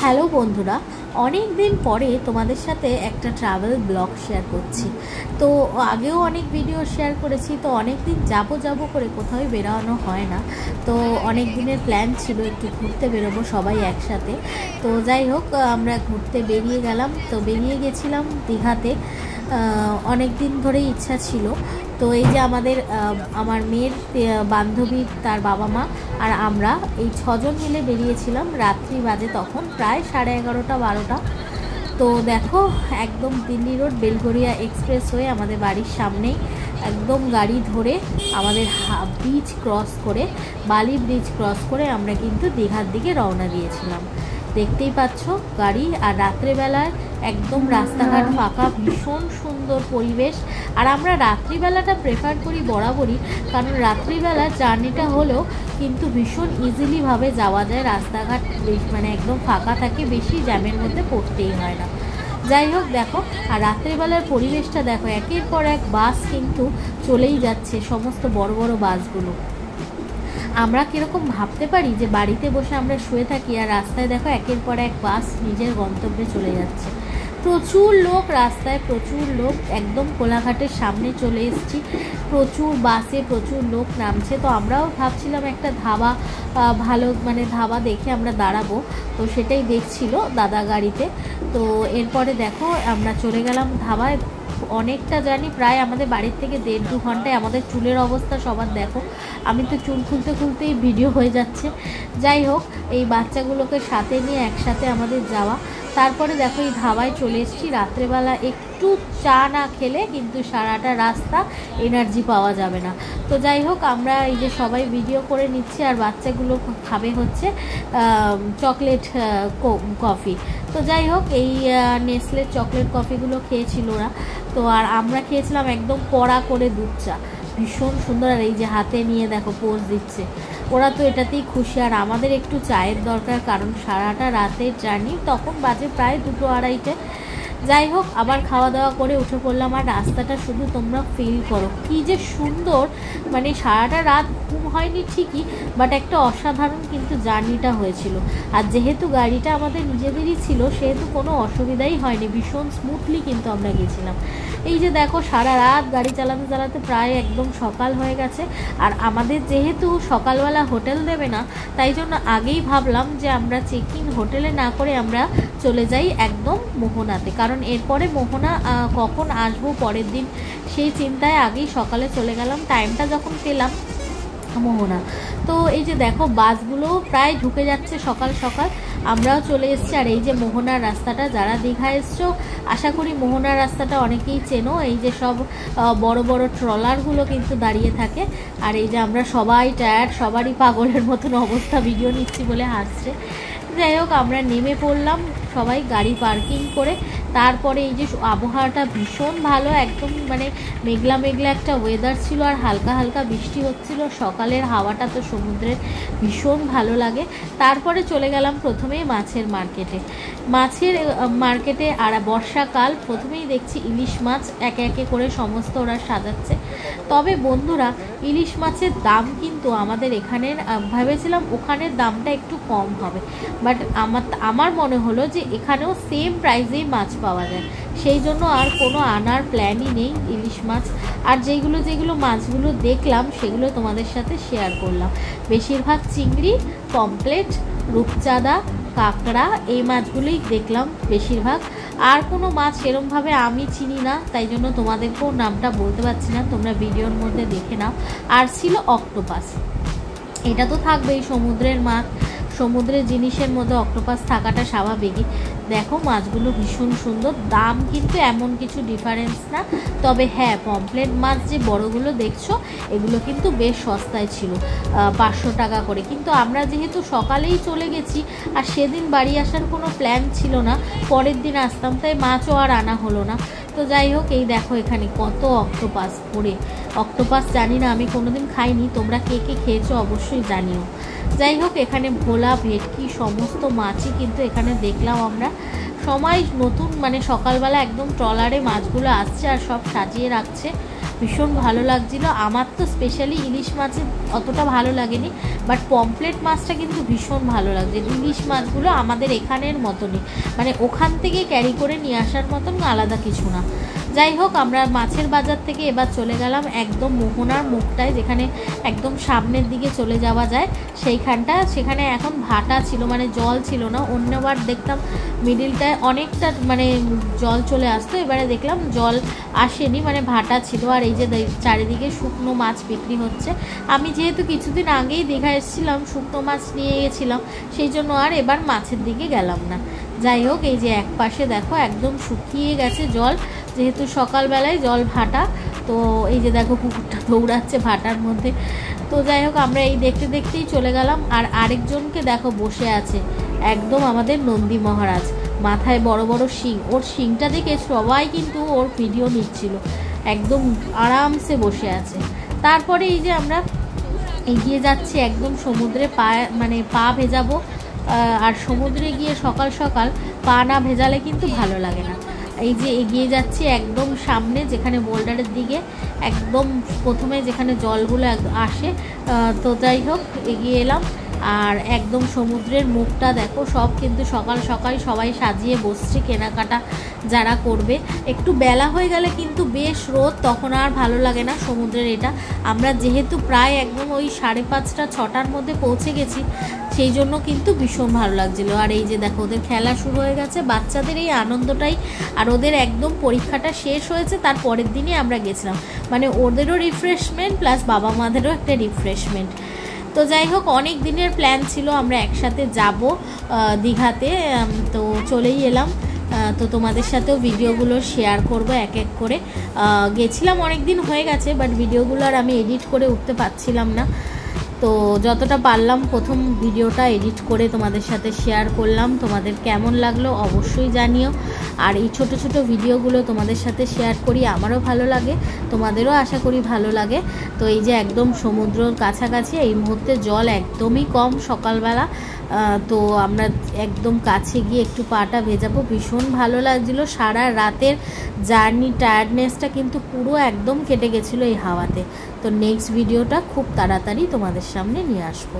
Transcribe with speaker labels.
Speaker 1: Hello বন্ধুরা, অনেক দিন পরে তোমাদের সাথে একটা ট্রাভেল ব্লগ শেয়ার করছি। তো আগেও অনেক ভিডিও শেয়ার করেছি, তো অনেক দিন যাবো করে কোথাও বেরোনো হয় না। তো অনেক দিনের প্ল্যান ছিল একটু ঘুরতে বেরোবো সবাই একসাথে। তো যাই হোক, আমরা ঘুরতে বেরিয়ে গেলাম। তো বেরিয়ে গেছিলাম দীঘাতে। অনেক দিন ধরেই ইচ্ছা ছিল। তো এই যে আমার মেয়ের বান্ধবী, তার বাবা মা আর আমরা এই 6 জন মিলে বেরিয়েছিলাম। রাত্রি বাজে তখন প্রায় 11:30-12টা। তো দেখো, একদম দিল্লি রোড বেলগড়িয়া এক্সপ্রেস হয়ে আমাদের বাড়ির সামনেই একদম গাড়ি ধরে আমাদের ব্রিজ ক্রস করে, বালি ব্রিজ ক্রস করে আমরা কিন্তু দীঘার দিকে রওনা দিয়েছিলাম। দেখতেই পাচ্ছ গাড়ি, আর রাত্রেবেলায় একদম রাস্তাঘাট ফাঁকা, ভীষণ সুন্দর পরিবেশ। আর আমরা রাত্রিবেলাটা প্রেফার করি বরাবরই, কারণ রাত্রিবেলার জার্নিটা হলেও কিন্তু ভীষণ ইজিলিভাবে যাওয়া যায়। রাস্তাঘাট মানে একদম ফাঁকা থাকে, বেশি জ্যামের মধ্যে পড়তেই হয় না। যাই হোক দেখো, আর রাত্রিবেলার পরিবেশটা দেখো, একের পর এক বাস কিন্তু চলেই যাচ্ছে, সমস্ত বড় বড় বাসগুলো। আমরা কীরকম ভাবতে পারি যে বাড়িতে বসে আমরা শুয়ে থাকি, আর রাস্তায় দেখো একের পর এক বাস নিজের গন্তব্যে চলে যাচ্ছে। প্রচুর লোক রাস্তায়, প্রচুর লোক। একদম কোলাঘাটের সামনে চলে এসেছি, প্রচুর বাসে প্রচুর লোক নামছে। তো আমরাও ভাবছিলাম একটা ধাবা, ভালো মানে ধাবা দেখে আমরা দাঁড়াবো। তো সেটাই দেখছিল দাদা গাড়িতে। তো এরপরে দেখো আমরা চলে গেলাম ধাবায়। অনেকটা জানি, প্রায় আমাদের বাড়ির থেকে 1.5-2 ঘন্টায়। আমাদের চুলের অবস্থা সবার দেখো, আমি তো চুল খুলতেই ভিডিও হয়ে যাচ্ছে। যাই হোক, এই বাচ্চাগুলোকে সাথে নিয়ে একসাথে আমাদের যাওয়া। তারপরে দেখো এই ধাবায় চলে এসেছি। রাত্রেবেলা একটু চা না খেলে কিন্তু সারাটা রাস্তা এনার্জি পাওয়া যাবে না। তো যাই হোক, আমরা এই যে সবাই ভিডিও করে নিচ্ছি, আর বাচ্চাগুলো খাবে হচ্ছে চকলেট কফি। তো যাই হোক, এই নেসলের চকলেট কফিগুলো খেয়েছিল ওরা। তো আর আমরা খেয়েছিলাম একদম কড়া করে দুধ চা, ভীষণ সুন্দর। আর এই যে হাতে নিয়ে দেখো পোজ দিচ্ছে, ওরা তো এটাতেই খুশি। আর আমাদের একটু চায়ের দরকার, কারণ সারাটা রাতের জার্নি, তখন বাজে প্রায় 2-2:30। যাই হোক, আবার খাওয়া দাওয়া করে উঠে পড়লাম। আর রাস্তাটা শুধু তোমরা ফিল করো, কি যে সুন্দর। মানে সারাটা রাত ঘুম হয়নি ঠিকই, বাট একটা অসাধারণ কিন্তু জার্নিটা হয়েছিল। আর যেহেতু গাড়িটা আমাদের নিজেদেরই ছিল, সেহেতু কোনো অসুবিধাই হয়নি, ভীষণ স্মুথলি কিন্তু আমরা গেছিলাম। এই যে দেখো, সারা রাত গাড়ি চালাতে চালাতে প্রায় একদম সকাল হয়ে গেছে। আর আমাদের যেহেতু সকালবেলা হোটেল দেবে না, তাই জন্য আগেই ভাবলাম যে আমরা চেক ইন হোটেলে না করে আমরা চলে যাই একদম মোহনাতে, কারণ এরপরে মোহনা কখন আসবো পরের দিন সেই চিন্তায় আগেই সকালে চলে গেলাম। টাইমটা যখন পেলাম মোহনা। তো এই যে দেখো, বাসগুলো প্রায় ঢুকে যাচ্ছে সকাল সকাল, আমরাও চলে এসেছি। আর এই যে মোহনার রাস্তাটা, যারা দীঘা এসছো আশা করি মোহনার রাস্তাটা অনেকেই চেনো। এই যে সব বড় বড় ট্রলারগুলো কিন্তু দাঁড়িয়ে থাকে। আর এই যে আমরা সবাই টায়ার্ড, সবারই পাগলের মতন অবস্থা, ভিডিও নিচ্ছি বলে হাসছে। যাই হোক, আমরা নেমে পড়লাম সবাই গাড়ি পার্কিং করে। তারপরে এই যে আবহাওয়াটা ভীষণ ভালো, একদম মানে মেঘলা মেঘলা একটা ওয়েদার ছিল, আর হালকা হালকা বৃষ্টি হচ্ছিল। সকালের হাওয়াটা তো সমুদ্রের ভীষণ ভালো লাগে। তারপরে চলে গেলাম প্রথমেই মাছের মার্কেটে। আর বর্ষাকাল, প্রথমেই দেখছি ইলিশ মাছ একে একে করে সমস্ত ওরা সাজাচ্ছে। তবে বন্ধুরা, ইলিশ মাছের দাম কিন্তু আমাদের এখানের, ভেবেছিলাম ওখানের দামটা একটু কম হবে, বাট আমার মনে হলো যে এখানেও সেম প্রাইসেই মাছ পাওয়া যায়। সেই জন্য আর কোনো আনার প্ল্যানই নেই ইলিশ মাছ। আর যেগুলো মাছগুলো দেখলাম সেগুলো তোমাদের সাথে শেয়ার করলাম। বেশিরভাগ চিংড়ি, পমপ্লেট, রূপচাঁদা, কাঁকড়া, এই মাছগুলোই দেখলাম বেশিরভাগ। আর কোনো মাছ সেরমভাবে আমি চিনি না, তাই জন্য তোমাদেরকেও নামটা বলতে পারছি না, তোমরা ভিডিওর মধ্যে দেখে নাও। আর ছিল অক্টোপাস, এটা তো থাকবেই, সমুদ্রের মাছ, সমুদ্রের জিনিসের মধ্যে অক্টোপাস থাকাটা স্বাভাবিকই। দেখো মাছগুলো ভীষণ সুন্দর, দাম কিন্তু এমন কিছু ডিফারেন্স না। তবে হ্যাঁ, পমপ্লেট মাছ যে বড়গুলো দেখছো, এগুলো কিন্তু বেশ সস্তায় ছিল, 500 টাকা করে। কিন্তু আমরা যেহেতু সকালেই চলে গেছি, আর সেদিন বাড়ি আসার কোনো প্ল্যান ছিল না, পরের দিন আসতাম, তাই মাছও আর আনা হলো না। তো যাই হোক, এই দেখো এখানে কত অক্টোপাস পড়ে। অক্টোপাস জানি না, আমি কোনোদিন খাইনি, তোমরা কে কে খেয়েছো অবশ্যই জানিও। যাই হোক, এখানে ভোলা, ভেটকি সমস্ত মাছই কিন্তু এখানে দেখলাম আমরা। সময় নতুন, মানে সকালবেলা একদম ট্রলারে মাছগুলো আসছে আর সব সাজিয়ে রাখছে। ভীষণ ভালো লাগছিল। আমার তো স্পেশালি ইলিশ মাছের অতটা ভালো লাগেনি, বাট পমফ্লেট মাছটা কিন্তু ভীষণ ভালো লাগছে। ইলিশ মাছগুলো আমাদের এখানের মতনই, মানে ওখান থেকে ক্যারি করে নিয়ে আসার মতন আলাদা কিছু না। যাই হোক, আমরা মাছের বাজার থেকে এবার চলে গেলাম একদম মোহনার মুখটায়, যেখানে একদম সামনের দিকে চলে যাওয়া যায় সেইখানটা। সেখানে এখন ভাটা ছিল, মানে জল ছিল না। অন্যবার দেখতাম মিডিলটায় অনেকটা মানে জল চলে আসতো, এবারে দেখলাম জল আসেনি, মানে ভাটা ছিল। আর এই যে চারিদিকে শুকনো মাছ বিক্রি হচ্ছে। আমি যেহেতু কিছুদিন আগেই দীঘা এসেছিলাম, শুকনো মাছ নিয়ে গেছিলাম, সেই জন্য আর এবার মাছের দিকে গেলাম না। যাই হোক, এই যে এক পাশে দেখো একদম শুকিয়ে গেছে জল, যেহেতু সকালবেলায় জল ভাটা। তো এই যে দেখো কুকুরটা দৌড়াচ্ছে ভাটার মধ্যে। তো যাই হোক, আমরা এই দেখতে দেখতেই চলে গেলাম। আর আরেকজনকে দেখো বসে আছে, একদম আমাদের নন্দী মহারাজ, মাথায় বড় বড় শিং। ওর শিংটা দেখে সবাই কিন্তু ওর ভিডিও নিচ্ছিল, একদম আরামসে বসে আছে। তারপরে এই যে আমরা এগিয়ে যাচ্ছি একদম সমুদ্রে, পা ভেজাবো। আর সমুদ্রে গিয়ে সকাল সকাল পা না ভেজালে কিন্তু ভালো লাগে না। এই যে এগিয়ে যাচ্ছি একদম সামনে, যেখানে বোল্ডারের দিকে একদম প্রথমে যেখানে জলগুলো আসে। তো যাই হোক, এগিয়ে এলাম। আর একদম সমুদ্রের মুখটা দেখো, সব কিন্তু সকাল সকাল সবাই সাজিয়ে বসছে কেনাকাটা যারা করবে। একটু বেলা হয়ে গেলে কিন্তু বেশ রোদ, তখন আর ভালো লাগে না সমুদ্রের এটা। আমরা যেহেতু প্রায় একদম ওই 5:30 6টার মধ্যে পৌঁছে গেছি, সেই জন্য কিন্তু ভীষণ ভালো লাগছিলো। আর এই যে দেখো ওদের খেলা শুরু হয়ে গেছে, বাচ্চাদের এই আনন্দটাই। আর ওদের একদম পরীক্ষাটা শেষ হয়েছে, তার পরের দিনই আমরা গেছিলাম, মানে ওদেরও রিফ্রেশমেন্ট প্লাস বাবা মাদেরও একটা রিফ্রেশমেন্ট। তো যাই হোক, অনেক দিনের প্ল্যান ছিল আমরা একসাথে যাব দীঘাতে, তো চলেই এলাম। তো তোমাদের সাথেও ভিডিওগুলো শেয়ার করব এক এক করে। গেছিলাম অনেক দিন হয়ে গেছে, বাট ভিডিওগুলো আর আমি এডিট করে উঠতে পারছিলাম না। তো যতটা পারলাম প্রথম ভিডিওটা এডিট করে তোমাদের সাথে শেয়ার করলাম। তোমাদের কেমন লাগলো অবশ্যই জানিও। আর এই ছোট ছোট ভিডিওগুলো তোমাদের সাথে শেয়ার করি, আমারও ভালো লাগে, তোমাদেরও আশা করি ভালো লাগে। তো এই যে একদম সমুদ্রের কাছাকাছি, এই মুহূর্তে জল একদমই কম সকালবেলা। তো আমরা একদম কাছে গিয়ে একটু পাটা ভেজাবো। ভীষণ ভালো লাগছিলো, সারা রাতের জার্নি টায়ার্ডনেসটা কিন্তু পুরো একদম কেটে গেছিলো এই হাওয়াতে। তো নেক্সট ভিডিওটা খুব তাড়াতাড়ি তোমাদের সামনে নিয়ে আসবো।